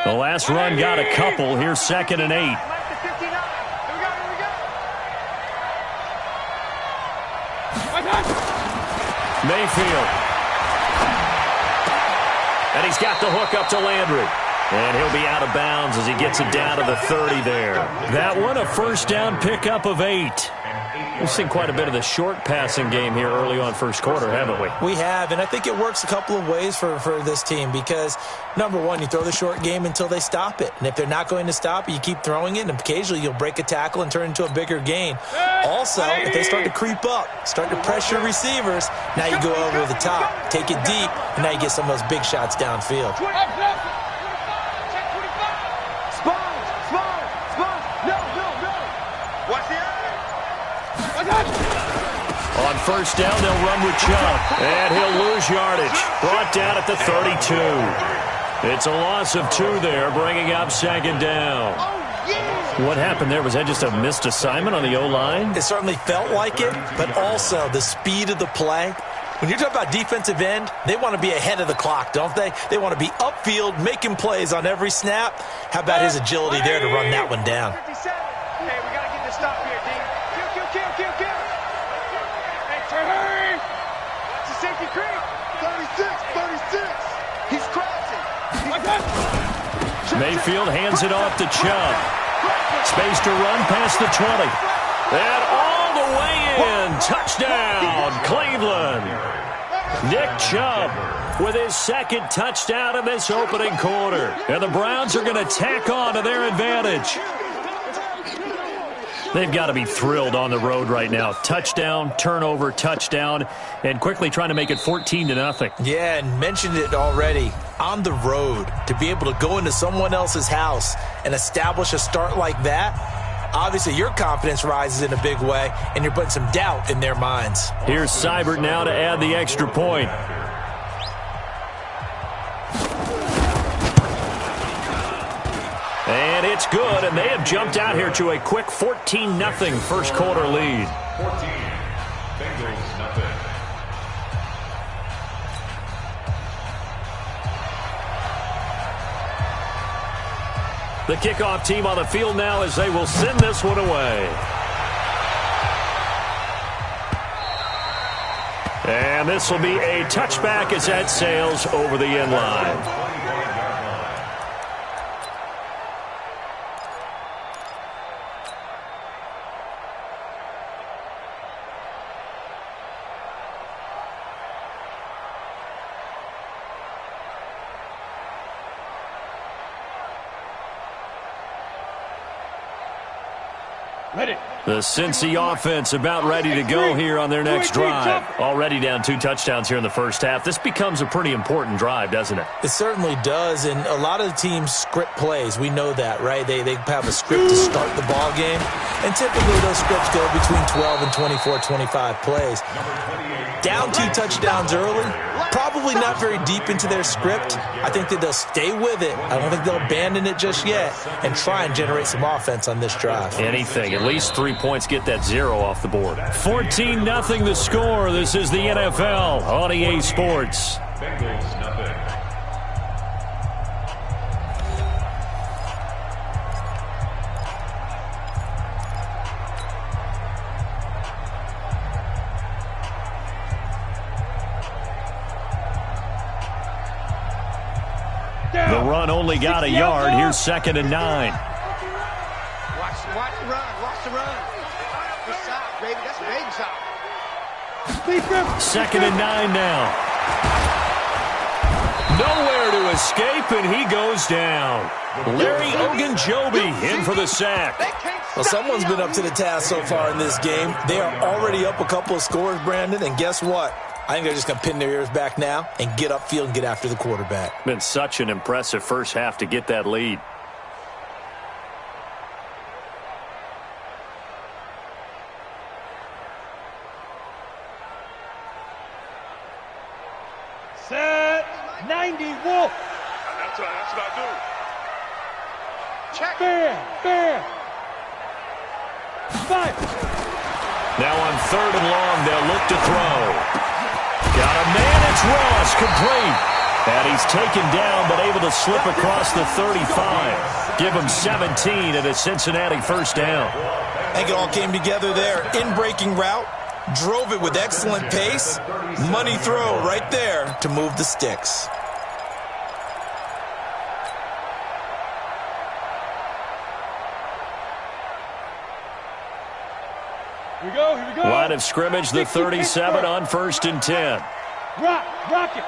The last run got a couple. Here's 2nd and 8. Mayfield. And he's got the hook up to Landry. And he'll be out of bounds as he gets it down to the 30 there. That one, a first down pickup of 8. We've seen quite a bit of the short passing game here early on first quarter, haven't we? We have, and I think it works a couple of ways for this team because, number one, you throw the short game until they stop it. And if they're not going to stop it, you keep throwing it, and occasionally you'll break a tackle and turn it into a bigger gain. Also, if they start to creep up, start to pressure receivers, now you go over the top, take it deep, and now you get some of those big shots downfield. On first down, they'll run with Chubb, and he'll lose yardage. Brought down at the 32. It's a loss of 2 there, bringing up 2nd down. What happened there? Was that just a missed assignment on the O-line? It certainly felt like it, but also the speed of the play. When you're talking about defensive end, they want to be ahead of the clock, don't they? They want to be upfield, making plays on every snap. How about his agility there to run that one down? Hey, we got to get this stop here, D. Kill. It's a safety creep. 36. He's crossing. Mayfield hands it off to Chubb. Space to run past the 20. And all the way in. Touchdown, Cleveland. Nick Chubb with his 2nd touchdown in this opening quarter. And the Browns are going to tack on to their advantage. They've got to be thrilled on the road right now. Touchdown, turnover, touchdown, and quickly trying to make it 14-0. Yeah, and mentioned it already. On the road, to be able to go into someone else's house and establish a start like that, obviously your confidence rises in a big way, and you're putting some doubt in their minds. Here's Seibert now to add the extra point. And it's good, and they have jumped out here to a quick 14-0 first quarter lead. 14, Bengals nothing. The kickoff team on the field now as they will send this one away. And this will be a touchback as that sails over the end line. The Cincy offense about ready to go here on their next drive. Already down 2 touchdowns here in the first half. This becomes a pretty important drive, doesn't it? It certainly does, and a lot of the teams script plays. We know that, right? They have a script to start the ball game, and typically those scripts go between 12 and 24, 25 plays. Down 2 touchdowns early, probably not very deep into their script. I think that they'll stay with it. I don't think they'll abandon it just yet and try and generate some offense on this drive. Anything. At least 3 points, get that 0 off the board. 14-0 the score. This is the NFL on EA Sports. Bengals nothing. The run only got a yard. Here's 2nd and 9. Watch the run. Good side, baby. That's a big side. 2nd and 9 now. Nowhere to escape, and he goes down. Larry Ogunjobi in for the sack. Well, someone's been up to the task so far in this game. They are already up a couple of scores, Brandon, and guess what? I think they're just going to pin their ears back now and get upfield and get after the quarterback. Been such an impressive first half to get that lead. Set 90 Wolf. That's what I do. Check. Fair. 5. Now on 3rd and long, they'll look to throw. Got a man, it's Ross, complete. And he's taken down, but able to slip across the 35. Give him 17 and a Cincinnati first down. I think it all came together there. In-breaking route, drove it with excellent pace. Money throw right there to move the sticks. Here we go, here we go. Line of scrimmage, the 37 on 1st and 10. Rock it.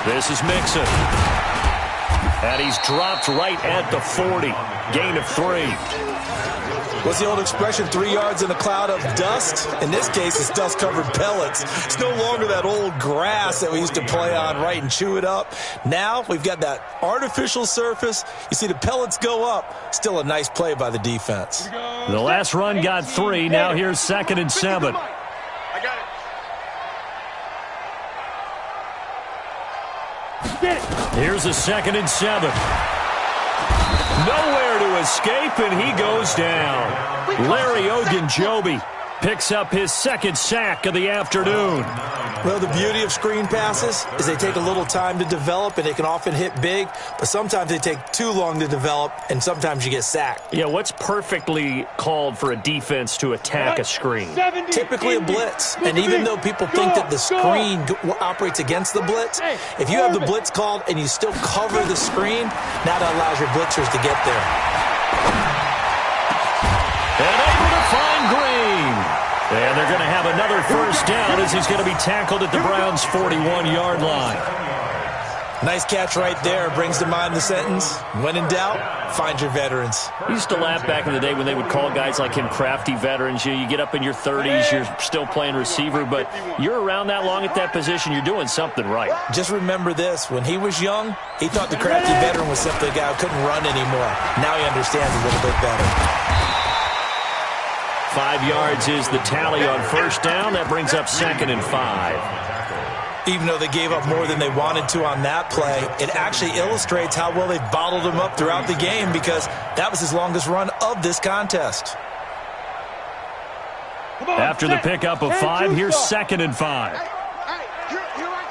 This is Mixon. And he's dropped right at the 40. Gain of 3. What's the old expression, 3 yards in a cloud of dust? In this case, it's dust-covered pellets. It's no longer that old grass that we used to play on, right, and chew it up. Now we've got that artificial surface. You see the pellets go up. Still a nice play by the defense. The last run got 3. Now here's 2nd and 7. I got it. Here's a 2nd and 7. Nowhere to escape, and he goes down. Larry Ogunjobi picks up his 2nd sack of the afternoon. Well, the beauty of screen passes is they take a little time to develop, and they can often hit big, but sometimes they take too long to develop, and sometimes you get sacked. Yeah, what's perfectly called for a defense to attack a screen? Typically a blitz, and even though people think that the screen operates against the blitz, if you have the blitz called and you still cover the screen, now that allows your blitzers to get there. And able to find Green. And they're going to have another first down as he's going to be tackled at the Browns' 41-yard line. Nice catch right there. Brings to mind the sentence, when in doubt, find your veterans. I used to laugh back in the day when they would call guys like him crafty veterans. You get up in your 30s, you're still playing receiver, but you're around that long at that position, you're doing something right. Just remember this. When he was young, he thought the crafty veteran was simply a guy who couldn't run anymore. Now he understands a little bit better. 5 yards is the tally on first down. That brings up 2nd and 5. Even though they gave up more than they wanted to on that play, it actually illustrates how well they bottled him up throughout the game because that was his longest run of this contest. After the pickup of 5, here's 2nd and 5. Here I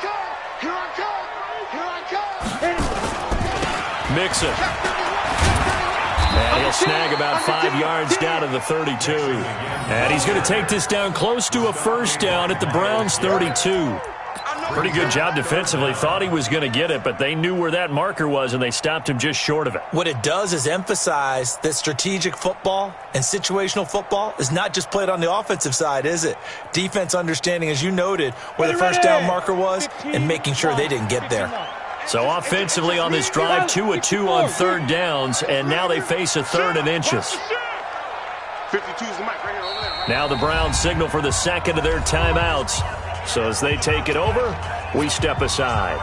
come. Mixon. And he'll snag about 5 yards down to the 32. And he's going to take this down close to a first down at the Browns' 32. Pretty good job defensively. Thought he was going to get it, but they knew where that marker was, and they stopped him just short of it. What it does is emphasize that strategic football and situational football is not just played on the offensive side, is it? Defense understanding, as you noted, where the first down marker was and making sure they didn't get there. So offensively on this drive, 2 of 2 on 3rd downs, and now they face a 3rd and inches. 52's the mic right here over there. Now the Browns signal for the 2nd of their timeouts. So as they take it over, we step aside.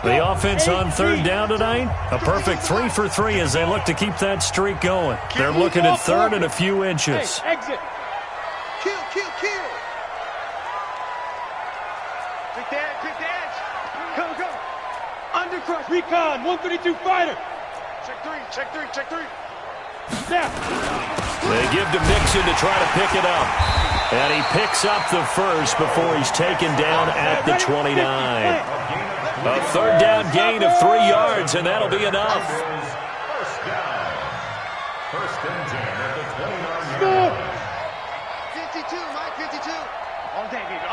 The offense on 3rd down tonight, a perfect 3 for 3 as they look to keep that streak going. They're looking at 3rd and a few inches. Hey, exit. Kill. Pick the edge. Go. Undercrush. Recon. 132 fighter. Check three. Snap. They give to Mixon to try to pick it up. And he picks up the first before he's taken down at the 29. A 3rd down gain of 3 yards, and that'll be enough. First down. 1st and 10 at the 29-yard line. 52, Mike, 52. All day, baby.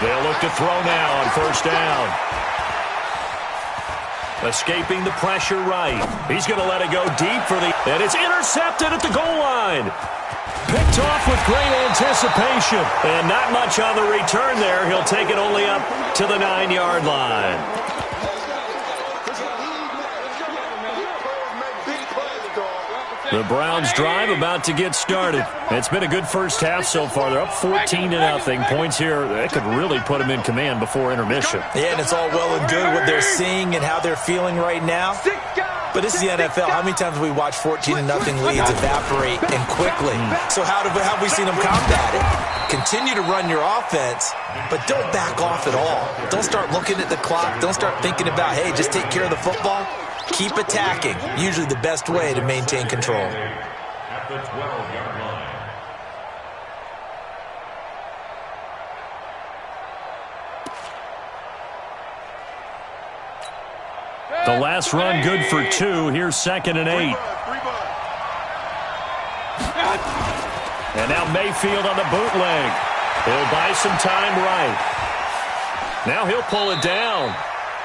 They'll look to throw now on first down. Escaping the pressure right. He's going to let it go deep for the... And it's intercepted at the goal line. Picked off with great anticipation. And not much on the return there. He'll take it only up to the 9-yard line. The Browns drive about to get started. It's been a good first half so far. They're up 14-0. Points here, that could really put them in command before intermission. Yeah, and it's all well and good what they're seeing and how they're feeling right now. But this is the NFL. How many times have we watched 14-0 leads evaporate and quickly? So how have we seen them combat it? Continue to run your offense, but don't back off at all. Don't start looking at the clock. Don't start thinking about, hey, just take care of the football. Keep attacking. Usually the best way to maintain control. At the 12-yard line. The last run good for 2. Here's 2nd and 8. And now Mayfield on the bootleg. He'll buy some time right. Now he'll pull it down.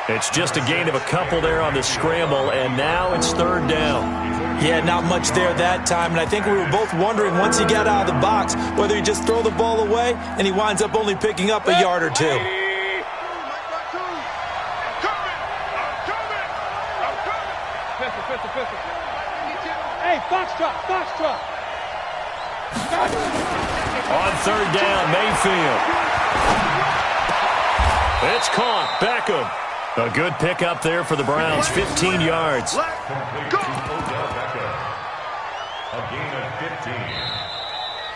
It's just a gain of a couple there on the scramble, and now it's 3rd down. Yeah, not much there that time, and I think we were both wondering once he got out of the box whether he just throw the ball away, and he winds up only picking up a yard or 2. Hey, Foxtrot. On 3rd down, Mayfield. It's caught. Beckham. A good pickup there for the Browns. 15 yards. A gain of 15.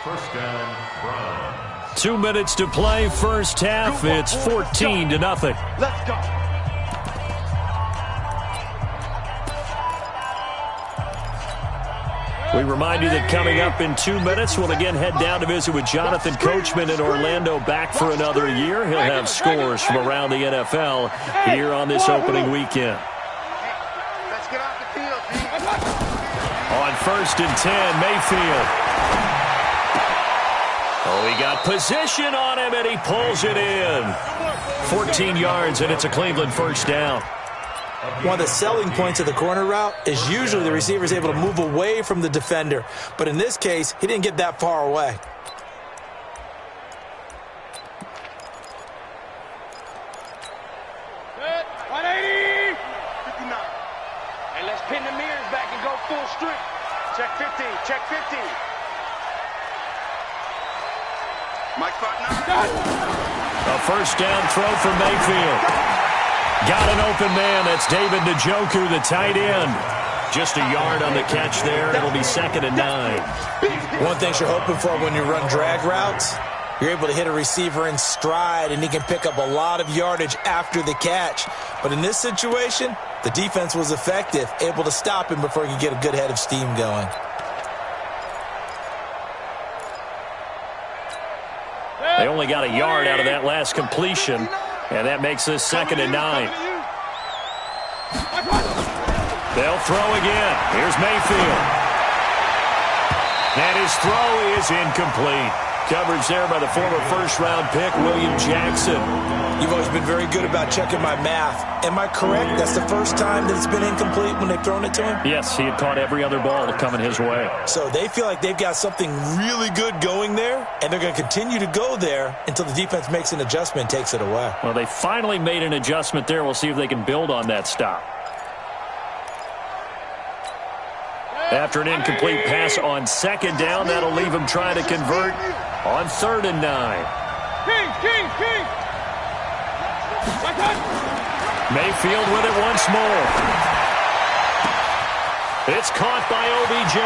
1st down, Browns. 2 minutes to play, first half. It's 14-0. Let's go. We remind you that coming up in 2 minutes, we'll again head down to visit with Jonathan Coachman in Orlando, back for another year. He'll have scores from around the NFL here on this opening weekend. Let's get off the field, G. On 1st and 10, Mayfield. Oh, he got position on him, and he pulls it in. 14 yards, and it's a Cleveland 1st down. One of the selling points of the corner route is usually the receiver is able to move away from the defender. But in this case, he didn't get that far away. Set. 180. 59. Hey, let's pin the mirrors back and go full strength. Check 50. Check 50. Mike Cotton. A 1st down throw for Mayfield. Got an open man. That's David Njoku, the tight end. Just a yard on the catch there. It'll be 2nd and 9. One thing you're hoping for when you run drag routes, you're able to hit a receiver in stride, and he can pick up a lot of yardage after the catch. But in this situation, the defense was effective, able to stop him before he could get a good head of steam going. They only got a yard out of that last completion, and that makes this 2nd and 9. They'll throw again. Here's Mayfield. And his throw is incomplete. Coverage there by the former 1st-round pick, William Jackson. You've always been very good about checking my math. Am I correct? That's the first time that it's been incomplete when they've thrown it to him? Yes, he had caught every other ball coming his way. So they feel like they've got something really good going there, and they're going to continue to go there until the defense makes an adjustment and takes it away. Well, they finally made an adjustment there. We'll see if they can build on that stop. After an incomplete pass on 2nd down, that'll leave him trying to convert on 3rd and 9. King. Mayfield with it once more. It's caught by OBJ.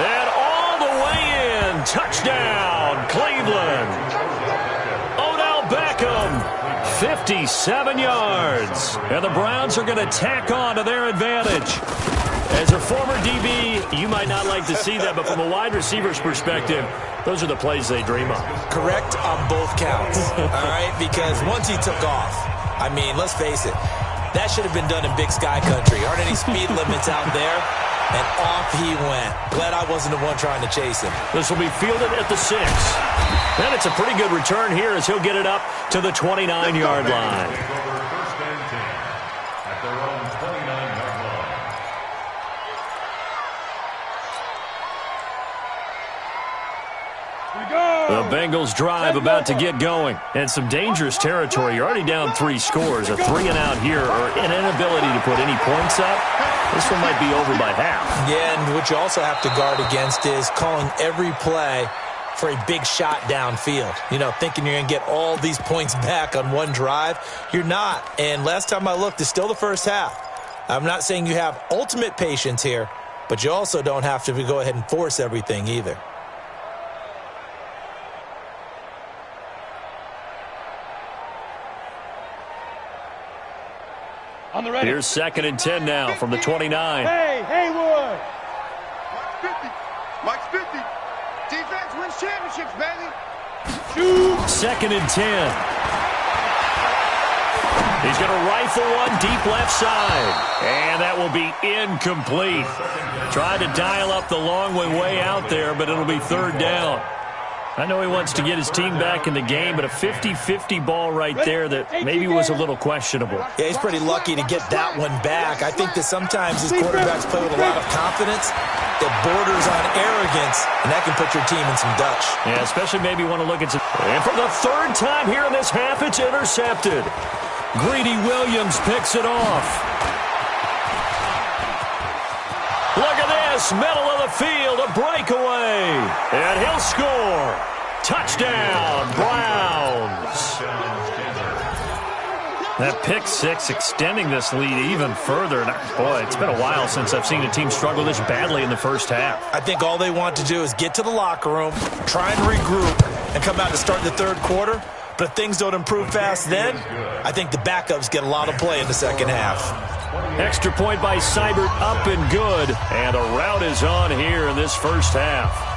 And all the way in. Touchdown, Cleveland. Odell Beckham, 57 yards. And the Browns are going to tack on to their advantage. As a former DB, you might not like to see that, but from a wide receiver's perspective, those are the plays they dream of. Correct on both counts, all right? Because once he took off, I mean, let's face it, that should have been done in Big Sky Country. Aren't any speed limits out there? And off he went. Glad I wasn't the one trying to chase him. This will be fielded at the 6. And it's a pretty good return here as he'll get it up to the 29-yard line. The Bengals drive about to get going. And some dangerous territory. You're already down 3 scores. A 3-and-out here or an inability to put any points up. This one might be over by half. Yeah, and what you also have to guard against is calling every play for a big shot downfield. You know, thinking you're going to get all these points back on one drive. You're not. And last time I looked, it's still the first half. I'm not saying you have ultimate patience here, but you also don't have to go ahead and force everything either. On the ready. Here's 2nd and 10 now from the 29. Hey, Haywood. Mike's 50. Defense wins championships, baby. Shoot. 2nd and 10. He's going to rifle one deep left side. And that will be incomplete. Tried to dial up the long way out there, but it'll be 3rd down. I know he wants to get his team back in the game, but a 50-50 ball right there that maybe was a little questionable. Yeah, he's pretty lucky to get that one back. I think that sometimes these quarterbacks play with a lot of confidence that borders on arrogance, and that can put your team in some Dutch. Yeah, especially maybe want to look at some. And for the 3rd time here in this half, it's intercepted. Greedy Williams picks it off. Look at this, middle of the field, a breakaway. And he'll score. Touchdown, Browns. That pick six extending this lead even further. And boy, it's been a while since I've seen a team struggle this badly in the first half. I think all they want to do is get to the locker room, try and regroup, and come out to start the 3rd quarter. But if things don't improve fast then, I think the backups get a lot of play in the 2nd half. Extra point by Seibert, up and good. And a rout is on here in this first half.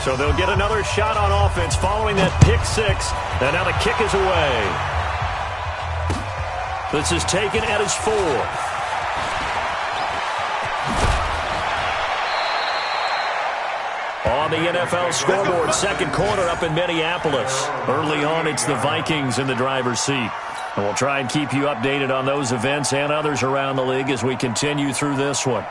So they'll get another shot on offense following that pick six. And now the kick is away. This is taken at his 4th. On the NFL scoreboard, 2nd quarter up in Minneapolis. Early on, it's the Vikings in the driver's seat. And we'll try and keep you updated on those events and others around the league as we continue through this one.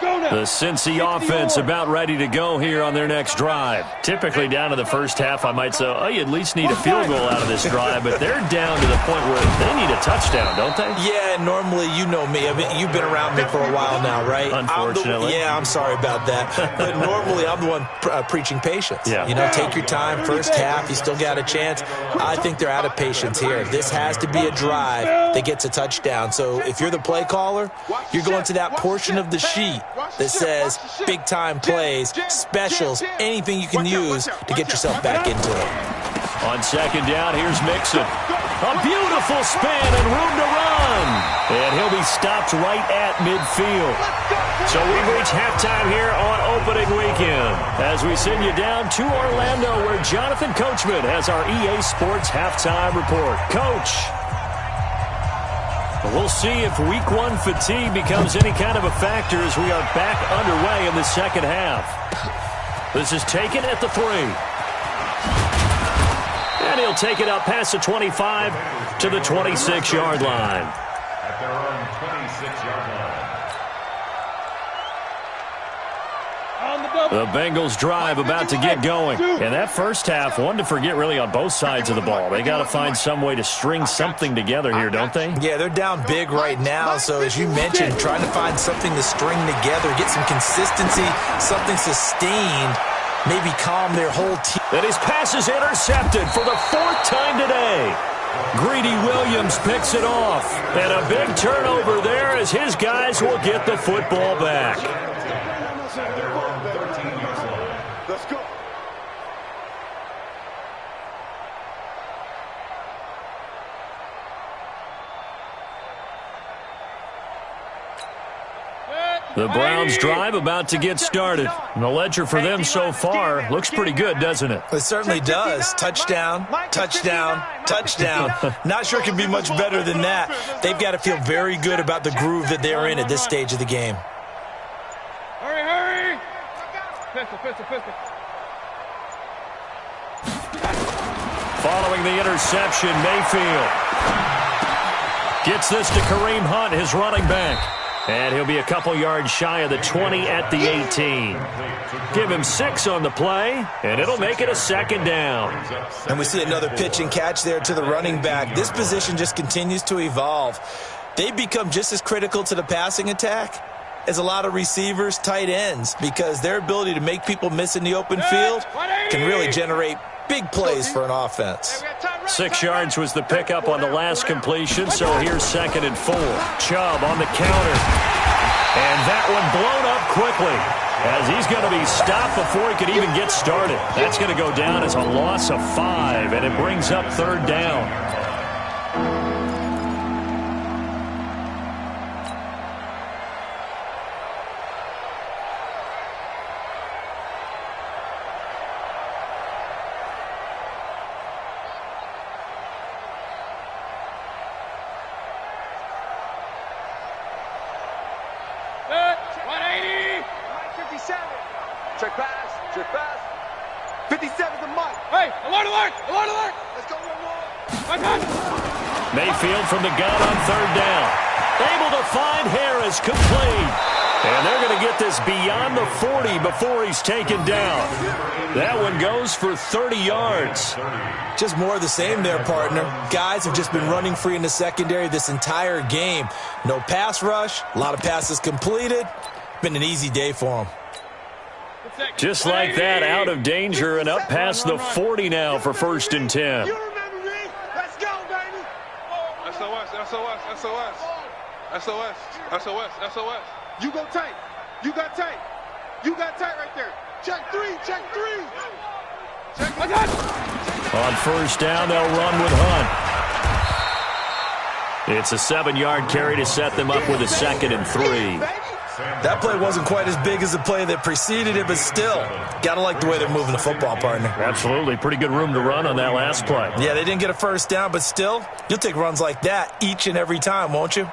The Cincy offense about ready to go here on their next drive. Typically down to the first half, I might say, oh, you at least need a field goal out of this drive, but they're down to the point where they need a touchdown, don't they? Yeah, normally, you know me. I mean, you've been around me for a while now, right? Unfortunately. I'm sorry about that. But normally, I'm the one preaching patience. Yeah. You know, take your time. First half, you still got a chance. I think they're out of patience here. This has to be a drive that gets a touchdown. So if you're the play caller, you're going to that portion of the sheet that says big-time plays, specials, anything you can use to get yourself back into it. On 2nd down, here's Mixon. A beautiful spin and room to run. And he'll be stopped right at midfield. So we've reached halftime here on opening weekend as we send you down to Orlando where Jonathan Coachman has our EA Sports halftime report. Coach. We'll see if week 1 fatigue becomes any kind of a factor as we are back underway in the 2nd half. This is taken at the 3. And he'll take it up past the 25 to the 26-yard line. At their own 26-yard line. The Bengals drive about to get going. And that first half, one to forget really on both sides of the ball. They got to find some way to string something together here, don't they? Yeah, they're down big right now. So as you mentioned, trying to find something to string together, get some consistency, something sustained, maybe calm their whole team. And his pass is intercepted for the 4th time today. Greedy Williams picks it off. And a big turnover there as his guys will get the football back. Let's go. The Browns drive about to get started. And the ledger for them so far looks pretty good, doesn't it? It certainly does. Touchdown, touchdown, touchdown. Not sure it can be much better than that. They've got to feel very good about the groove that they're in at this stage of the game. Hurry, hurry. Pistol. Following the interception, Mayfield gets this to Kareem Hunt, his running back. And he'll be a couple yards shy of the 20 at the 18. Give him 6 on the play, and it'll make it a 2nd down. And we see another pitch and catch there to the running back. This position just continues to evolve. They've become just as critical to the passing attack as a lot of receivers, tight ends, because their ability to make people miss in the open field can really generate big plays for an offense. Hey, we got time 6 yards was the pickup on the last completion, so here's 2nd and 4. Chubb on the counter. And that one blown up quickly as he's going to be stopped before he could even get started. That's going to go down as a loss of 5, and it brings up 3rd down. Check pass. Check pass. 57's the mic. Hey, alert, alert, alert, alert. Let's go, one. My God. Mayfield from the gun on 3rd down. Able to find Harris, complete. And they're going to get this beyond the 40 before he's taken down. That one goes for 30 yards. Just more of the same there, partner. Guys have just been running free in the secondary this entire game. No pass rush, a lot of passes completed. Been an easy day for them. Just like that, out of danger and up past the 40 now for 1st and 10. You remember me? Let's go, baby. SOS, SOS, SOS. SOS, SOS, SOS. You go tight. You got tight. You got tight right there. Check 3. Check 3. Check my God. On 1st down, they'll run with Hunt. It's a 7-yard carry to set them up with a 2nd and 3. That play wasn't quite as big as the play that preceded it, but still, got to like the way they're moving the football, partner. Absolutely. Pretty good room to run on that last play. Yeah, they didn't get a 1st down, but still, you'll take runs like that each and every time, won't you?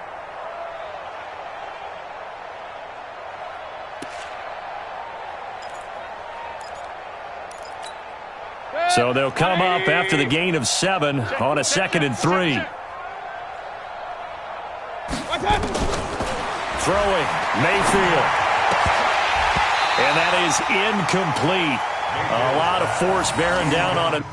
So they'll come up after the gain of 7 on a 2nd and 3. Throwing, Mayfield. And that is incomplete. A lot of force bearing down on it.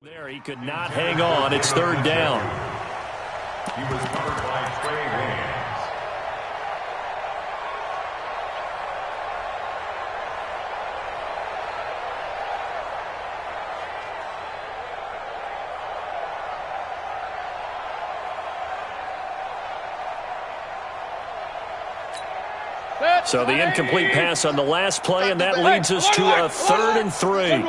There, he could not hang on. It's 3rd down. He was covered by Trey Williams. So the incomplete pass on the last play, and that leads us to a 3rd and 3.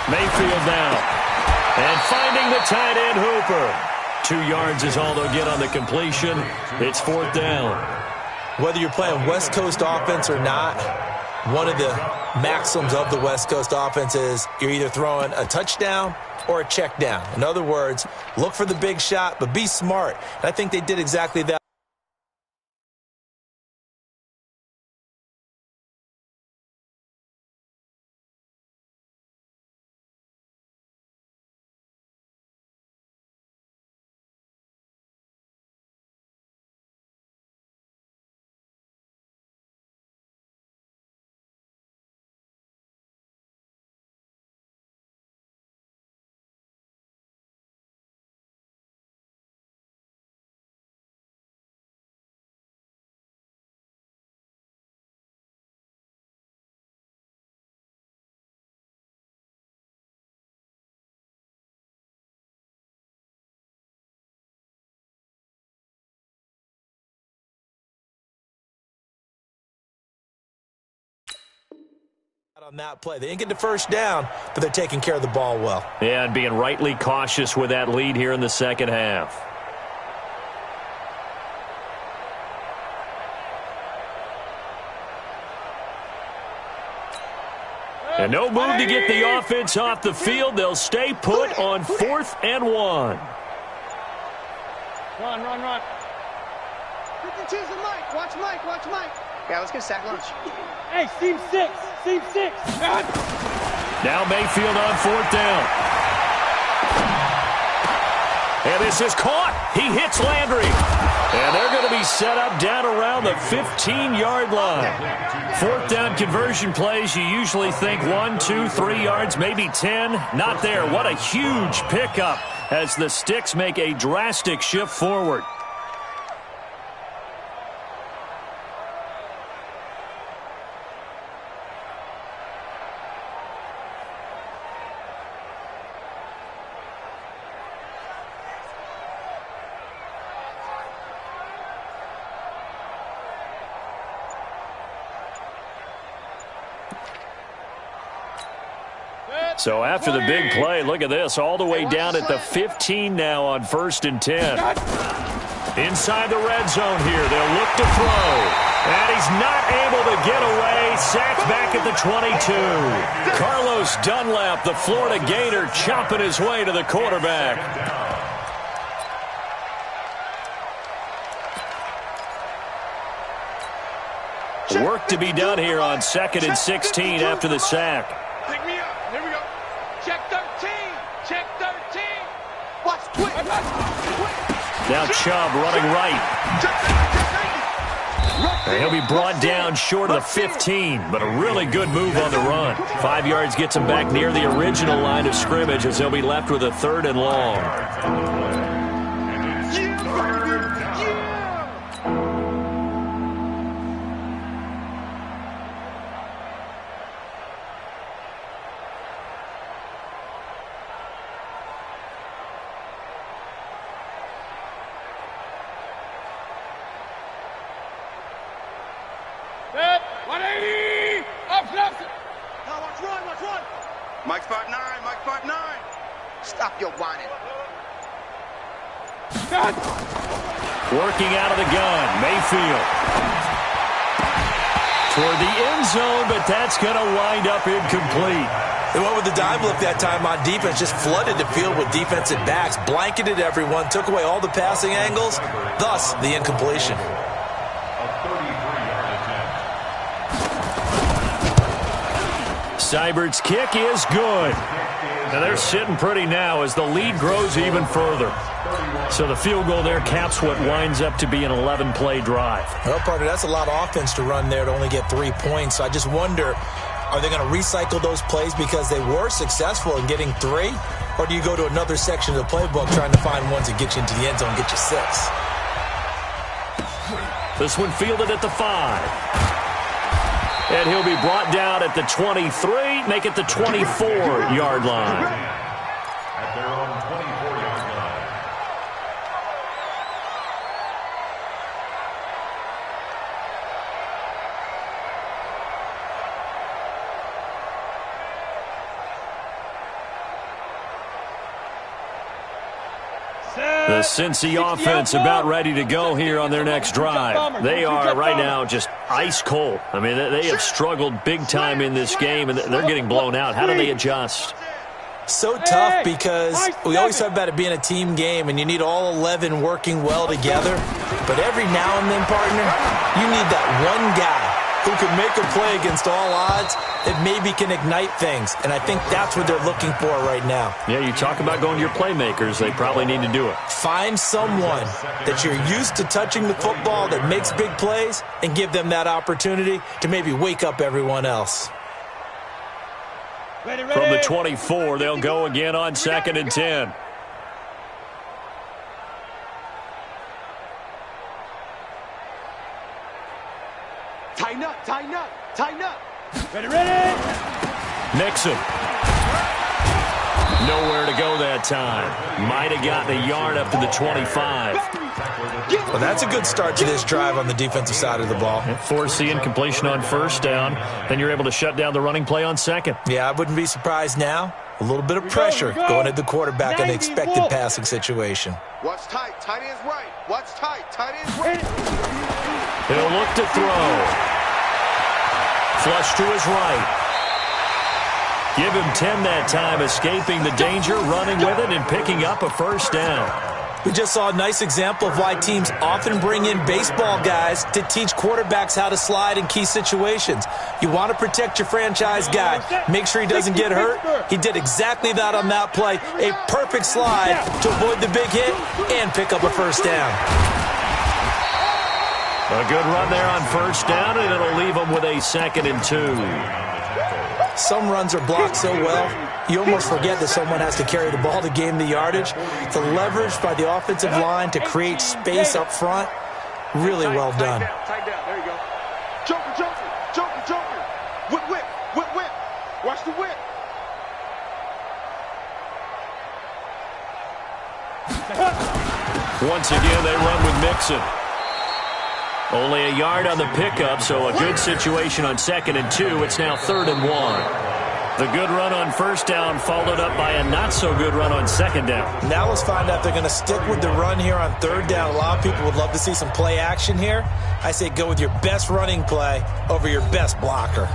Mayfield now. And finding the tight end Hooper. 2 yards is all they'll get on the completion. It's 4th down. Whether you're playing West Coast offense or not, one of the maxims of the West Coast offense is you're either throwing a touchdown or a check down. In other words, look for the big shot, but be smart. And I think they did exactly that. On that play. They didn't get the first down, but they're taking care of the ball well. Yeah, and being rightly cautious with that lead here in the second half. And no move to get the offense off the field. They'll stay put on 4th and 1. Run. 52's a Mike. Watch Mike. Yeah, let's get sack lunch. Hey, seam 6. Now Mayfield on 4th down. And this is caught. He hits Landry. And they're going to be set up down around the 15-yard line. 4th down conversion plays, you usually think 1, 2, 3 yards, maybe 10. Not there. What a huge pickup as the Sticks make a drastic shift forward. So after the big play, look at this, all the way down at the 15 now on 1st and 10. Inside the red zone here, they'll look to throw. And he's not able to get away. Sacked back at the 22. Carlos Dunlap, the Florida Gator, chopping his way to the quarterback. Work to be done here on 2nd and 16 after the sack. Pick me up. Here we go. Check 13. Check 13. Watch, quick. Now Chubb running right. And he'll be brought down short of the 15, but a really good move on the run. 5 yards gets him back near the original line of scrimmage as they'll be left with a 3rd and long. Set. 180. Up, left. Now watch run. Mike spot 9. Mike spot 9. Stop your whining. Set. Working out of the gun, Mayfield. Toward the end zone, but that's going to wind up incomplete. They went with the dime look that time on defense, just flooded the field with defensive backs, blanketed everyone, took away all the passing angles, thus the incompletion. Seibert's kick is good. Now they're sitting pretty now as the lead grows even further. So the field goal there caps what winds up to be an 11-play drive. Well, partner, that's a lot of offense to run there to only get 3 points. So I just wonder, are they going to recycle those plays because they were successful in getting 3? Or do you go to another section of the playbook trying to find ones that get you into the end zone and get you 6? This one fielded at the 5. And he'll be brought down at the 23, make it the 24-yard line. At their own 24-yard line. The Cincy offense about ready to go here on their next drive. They are right now just ice cold. I mean, they have struggled big time in this game, and they're getting blown out. How do they adjust? So tough because we always talk about it being a team game, and you need all 11 working well together. But every now and then, partner, you need that one guy who can make a play against all odds that maybe can ignite things. And I think that's what they're looking for right now. Yeah, you talk about going to your playmakers. They probably need to do it. Find someone that you're used to touching the football that makes big plays and give them that opportunity to maybe wake up everyone else. Ready. From the 24, they'll go again on 2nd and 10. Tighten up. Ready. Nixon. Nowhere to go that that time. Might have gotten a yard up to the 25. Well, that's a good start to this drive on the defensive side of the ball. Force the incompletion on first down. Then you're able to shut down the running play on second. Yeah, I wouldn't be surprised now. A little bit of pressure going at the quarterback in an expected passing situation. Watch tight. Tight end's right. Watch tight. Tight end's right. He'll look to throw. Flush to his right. Give him 10 that time, escaping the danger, running with it, and picking up a first down. We just saw a nice example of why teams often bring in baseball guys to teach quarterbacks how to slide in key situations. You want to protect your franchise guy. Make sure he doesn't get hurt. He did exactly that on that play. A perfect slide to avoid the big hit and pick up a first down. A good run there on first down, and it'll leave him with a 2nd and 2. Some runs are blocked so well, you almost forget that someone has to carry the ball to gain the yardage. The leverage by the offensive line to create space up front, really well done. Tight down. There you go. Joker, joker, joker, joker. Whip, whip, whip, whip. Watch the whip. Once again, they run with Mixon. Only a yard on the pickup, so a good situation on 2nd and 2. It's now 3rd and 1. The good run on first down followed up by a not-so-good run on 2nd down. Now let's find out if they're going to stick with the run here on 3rd down. A lot of people would love to see some play action here. I say go with your best running play over your best blocker.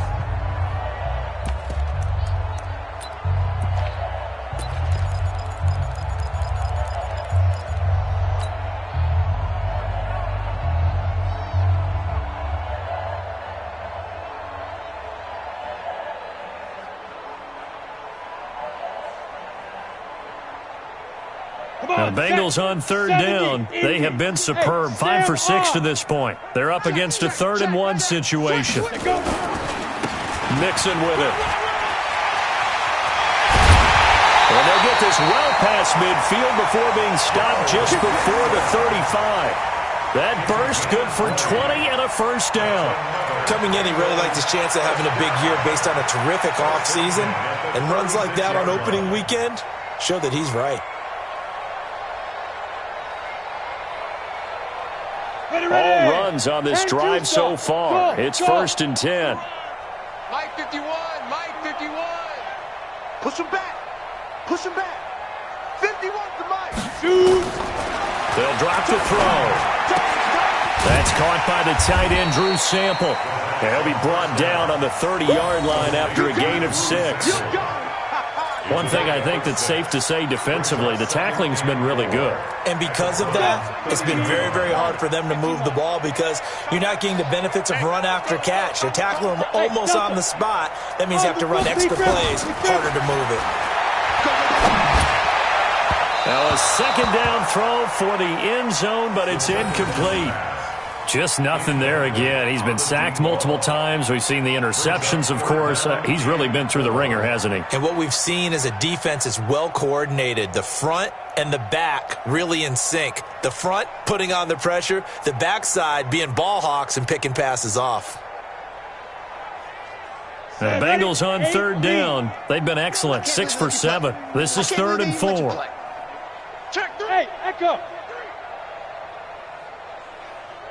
Now, the Bengals on 3rd down. They have been superb. 5 for 6 to this point. They're up against a 3rd and 1 situation. Mixon with it. And they'll get this well past midfield before being stopped just before the 35. That burst good for 20 and a first down. Coming in, he really liked his chance of having a big year based on a terrific offseason. And runs like that on opening weekend show that he's right. All runs on this drive so far. It's 1st and 10. Mike 51. Mike 51. Push him back. Push him back. 51 to Mike. They'll drop the throw. That's caught by the tight end, Drew Sample. And he'll be brought down on the 30-yard line after a gain of 6. One thing I think that's safe to say defensively, the tackling's been really good. And because of that, it's been very, very hard for them to move the ball because you're not getting the benefits of run after catch. They're tackling them almost on the spot. That means you have to run extra plays, harder to move it. Now a 2nd down throw for the end zone, but it's incomplete. Just nothing there again. He's been sacked multiple times. We've seen the interceptions, of course. He's really been through the ringer, hasn't he? And what we've seen is a defense that's well coordinated. The front and the back really in sync. The front putting on the pressure, the backside being ball hawks and picking passes off. The Bengals on 3rd down. They've been excellent. 6 for 7. This is 3rd and 4. Check 3. Hey, Echo.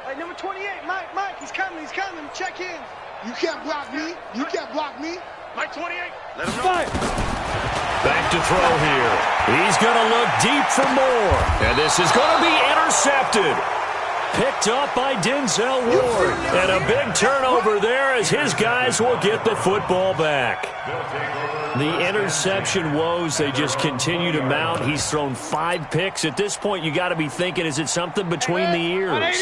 Hey, number 28, Mike, he's coming. Check in. You can't block me. You can't block me. Mike 28. Let him know. Back to throw here. He's going to look deep for more. And this is going to be intercepted. Picked up by Denzel Ward. And a big turnover there as his guys will get the football back. The interception woes, they just continue to mount. He's thrown 5 picks. At this point, you got to be thinking, is it something between the ears?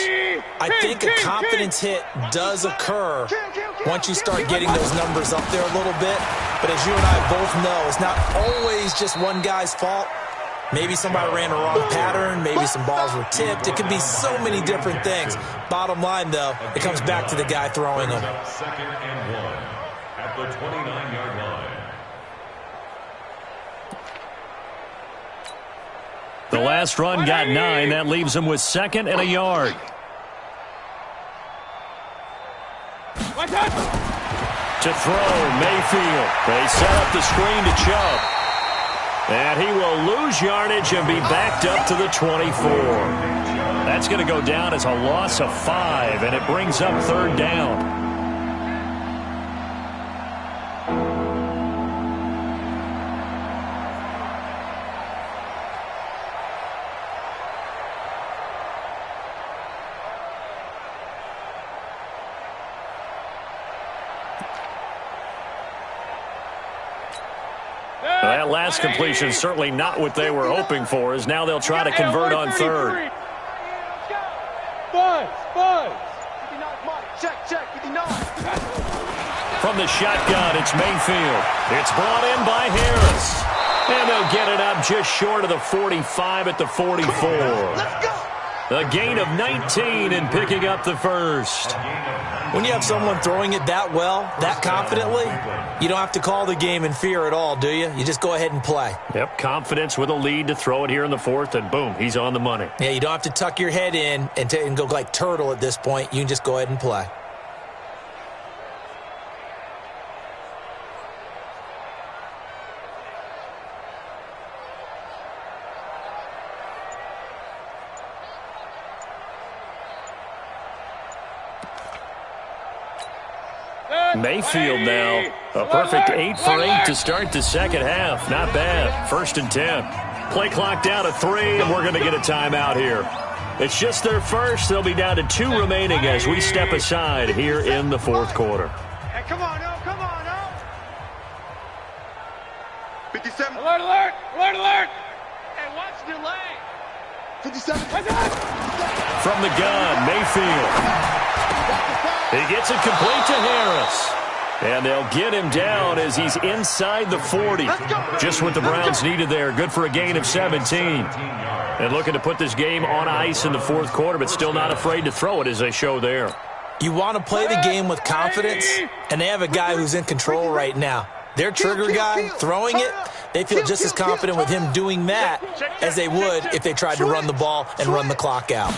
I think a confidence hit does occur once you start getting those numbers up there a little bit. But as you and I both know, it's not always just one guy's fault. Maybe somebody ran a wrong pattern. Maybe some balls were tipped. It could be so many different things. Bottom line, though, it comes back to the guy throwing them. 2nd and 1 at the 29-yard line. The last run got 9. That leaves him with 2nd and a yard. To throw, Mayfield. They set up the screen to Chubb. And he will lose yardage and be backed up to the 24. That's going to go down as a loss of 5, and it brings up 3rd down. That last completion is certainly not what they were hoping for, as now they'll try to convert on 3rd. From the shotgun, it's Mayfield. It's brought in by Harris. And they'll get it up just short of the 45 at the 44. A gain of 19 and picking up the first. When you have someone throwing it that well, that confidently, you don't have to call the game in fear at all, do you? You just go ahead and play. Yep, confidence with a lead to throw it here in the 4th, and boom, he's on the money. Yeah, you don't have to tuck your head in and go like turtle at this point. You can just go ahead and play. Mayfield now, a perfect 8 for 8 to start the second half. Not bad. 1st and 10. Play clock down to 3, and we're going to get a timeout here. It's just their first. They'll be down to 2 remaining as we step aside here in the 4th quarter. Hey, come on, no, come on, no. 57. Alert, alert, alert, alert. Hey, watch the delay. 57. From the gun, Mayfield. He gets it complete to Harris. And they'll get him down as he's inside the 40. Just what the Browns needed there. Good for a gain of 17. And looking to put this game on ice in the 4th quarter, but still not afraid to throw it as they show there. You want to play the game with confidence, and they have a guy who's in control right now. Their trigger guy throwing it, they feel just as confident with him doing that as they would if they tried to run the ball and run the clock out.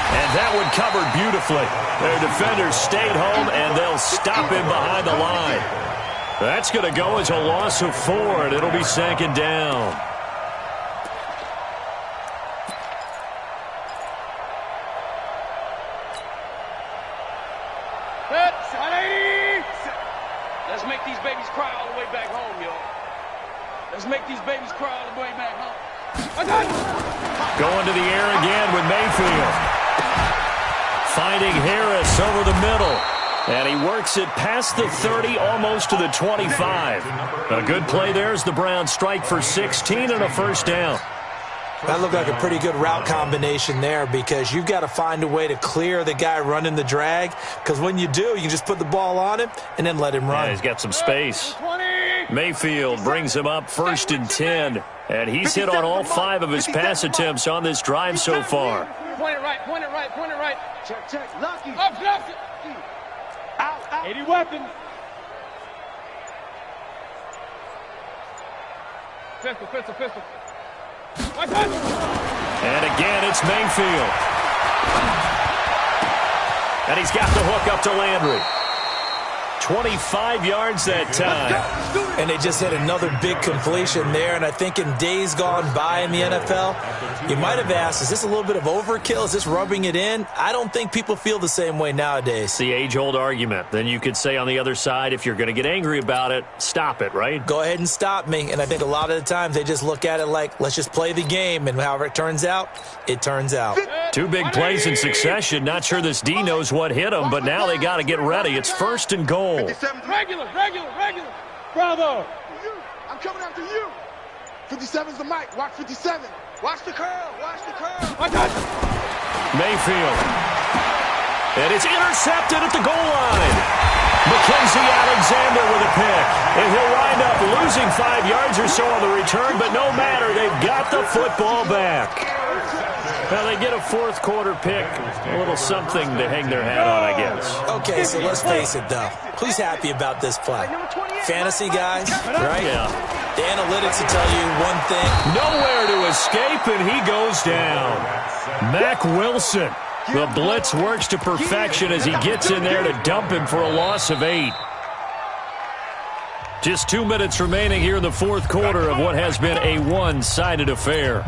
And that one covered beautifully. Their defenders stayed home, and they'll stop him behind the line. That's going to go as a loss of 4, and it'll be 2nd down. Let's make these babies cry all the way back home, y'all. Let's make these babies cry all the way back home. Going to the air again with Mayfield. Finding Harris over the middle. And he works it past the 30, almost to the 25. A good play there as the Browns strike for 16 and a 1st down. That looked like a pretty good route combination there, because you've got to find a way to clear the guy running the drag, because when you do, you just put the ball on him and then let him run. Yeah, he's got some space. Mayfield brings him up 1st and 10, and he's hit on all 5 of his pass attempts on this drive so far. Point it right, point it right, point it right. Check, check. Lucky. Up, up. Out, out. 80 weapons. Pistol, pistol, pistol. And again, it's Mayfield. And he's got the hook up to Landry. 25 yards that time. And they just hit another big completion there. And I think in days gone by in the NFL, you might have asked, is this a little bit of overkill? Is this rubbing it in? I don't think people feel the same way nowadays. It's the age-old argument. Then you could say on the other side, if you're going to get angry about it, stop it, right? Go ahead and stop me. And I think a lot of the times they just look at it like, let's just play the game. And however it turns out, it turns out. 2 big plays in succession. Not sure this D knows what hit him, but now they got to get ready. It's 1st and goal. Regular, regular, regular. Bravo. I'm coming after you. 57's the mic. Watch 57. Watch the curl. Watch the curl. Mayfield. And it's intercepted at the goal line. Mackenzie Alexander with a pick. And he'll wind up losing 5 yards or so on the return, but no matter, they've got the football back. Well, they get a 4th quarter pick. A little something to hang their hat on, I guess. Okay, so let's face it, though. Who's happy about this play? Fantasy guys, right? Yeah. The analytics will tell you one thing. Nowhere to escape, and he goes down. Mack Wilson. The blitz works to perfection as he gets in there to dump him for a loss of 8. Just 2 minutes remaining here in the fourth quarter of what has been a one-sided affair.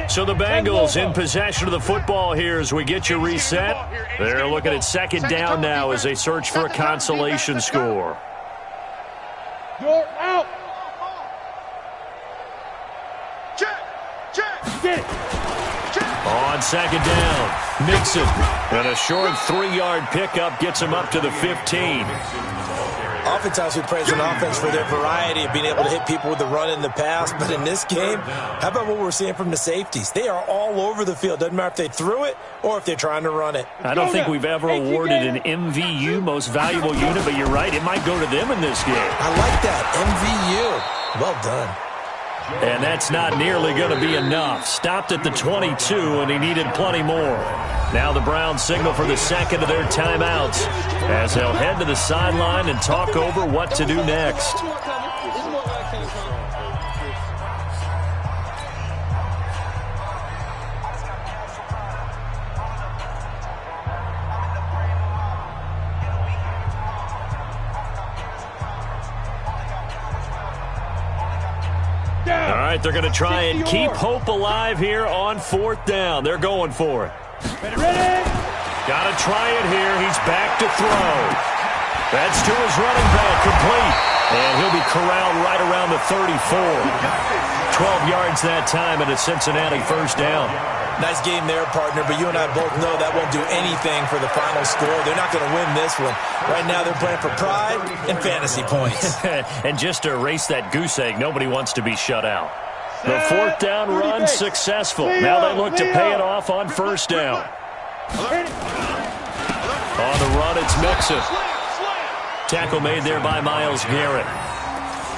So the Bengals in possession of the football here as we get you reset. They're looking at second down now as they search for a consolation score. You're out. Check. Get it. On second down, Mixon. And a short 3-yard pickup gets him up to the 15. Oftentimes we praise an offense for their variety of being able to hit people with the run and the pass. But in this game, how about what we're seeing from the safeties? They are all over the field. Doesn't matter if they threw it or if they're trying to run it. I don't think we've ever awarded an MVU, most valuable unit, but you're right. It might go to them in this game. I like that. MVU. Well done. And that's not nearly going to be enough. Stopped at the 22, and he needed plenty more. Now the Browns signal for the second of their timeouts as they'll head to the sideline and talk over what to do next. All right, they're going to try and keep hope alive here on fourth down. They're going for it. Ready? Got to try it here. He's back to throw. That's to his running back, complete. And he'll be corralled right around the 34. 12 yards that time and a Cincinnati first down. Nice game there, partner, but you and I both know that won't do anything for the final score. They're not going to win this one. Right now they're playing for pride and fantasy points. And just to erase that goose egg, nobody wants to be shut out. The fourth down run successful. Now they look to pay it off on first down. On the run, it's Mixon. Tackle made there by Myles Garrett.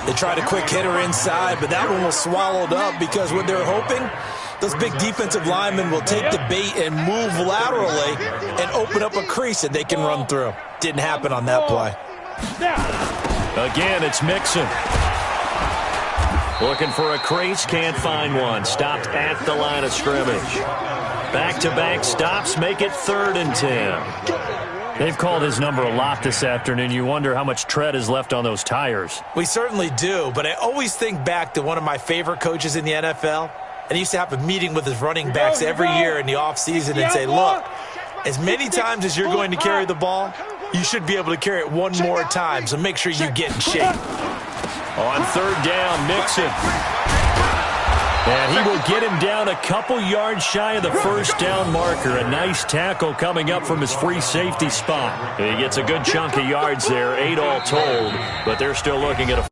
They tried a quick hitter inside, but that one was swallowed up because what they're hoping, those big defensive linemen will take the bait and move laterally and open up a crease that they can run through. Didn't happen on that play. Again, it's Mixon. Looking for a crease, can't find one. Stopped at the line of scrimmage. Back-to-back stops make it 3rd and 10. They've called his number a lot this afternoon. You wonder how much tread is left on those tires. We certainly do, but I always think back to one of my favorite coaches in the NFL. And he used to have a meeting with his running backs every year in the offseason and say, look, as many times as you're going to carry the ball, you should be able to carry it one more time, so make sure you get in shape. On third down, Mixon. And he will get him down a couple yards shy of the first down marker. A nice tackle coming up from his free safety spot. He gets a good chunk of yards there, 8 all told, but they're still looking at a